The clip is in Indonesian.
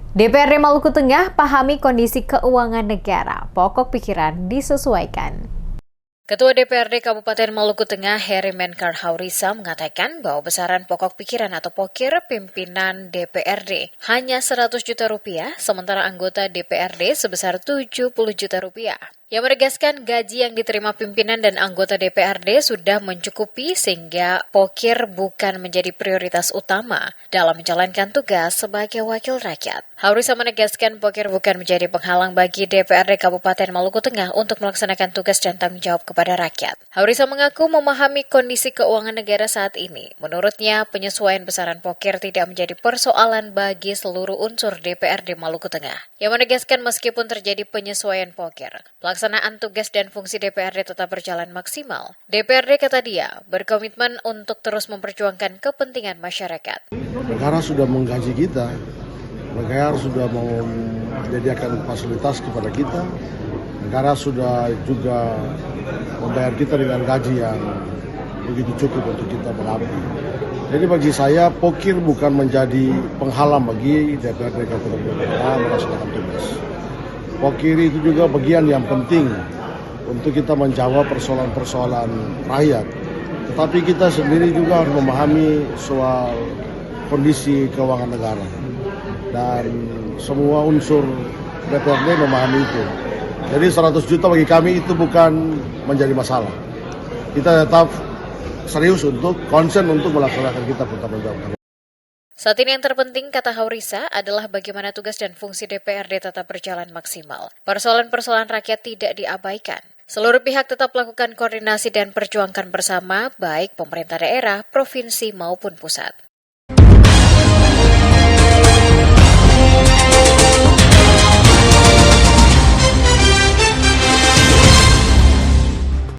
DPRD Maluku Tengah pahami kondisi keuangan negara, pokok pikiran disesuaikan. Ketua DPRD Kabupaten Maluku Tengah, Heri Menkar Haurisa, mengatakan bahwa besaran pokok pikiran atau pokir pimpinan DPRD hanya 100 juta rupiah, sementara anggota DPRD sebesar 70 juta rupiah. Yang menegaskan gaji yang diterima pimpinan dan anggota DPRD sudah mencukupi sehingga pokir bukan menjadi prioritas utama dalam menjalankan tugas sebagai wakil rakyat. Haurisa menegaskan pokir bukan menjadi penghalang bagi DPRD Kabupaten Maluku Tengah untuk melaksanakan tugas dan tanggung jawab kepada rakyat. Haurisa mengaku memahami kondisi keuangan negara saat ini. Menurutnya, penyesuaian besaran pokir tidak menjadi persoalan bagi seluruh unsur DPRD Maluku Tengah. Yang menegaskan meskipun terjadi penyesuaian pokir, pelaksanaan tugas dan fungsi DPRD tetap berjalan maksimal. DPRD, kata dia, berkomitmen untuk terus memperjuangkan kepentingan masyarakat. Negara sudah menggaji kita, negara sudah menyediakan fasilitas kepada kita, negara sudah juga membayar kita dengan gaji yang begitu cukup untuk kita mengabdi. Jadi bagi saya, pokir bukan menjadi penghalang bagi DPRD Kabupaten Maluku Tengah melaksanakan tugas. Pokir itu juga bagian yang penting untuk kita menjawab persoalan-persoalan rakyat. Tetapi kita sendiri juga harus memahami soal kondisi keuangan negara. Dan semua unsur DPRD memahami itu. Jadi 100 juta bagi kami itu bukan menjadi masalah. Kita tetap serius untuk concern untuk melaksanakan kita tanggung jawab. Saat ini yang terpenting, kata Haurisa, adalah bagaimana tugas dan fungsi DPRD tetap berjalan maksimal. Persoalan-persoalan rakyat tidak diabaikan. Seluruh pihak tetap melakukan koordinasi dan perjuangkan bersama, baik pemerintah daerah, provinsi maupun pusat.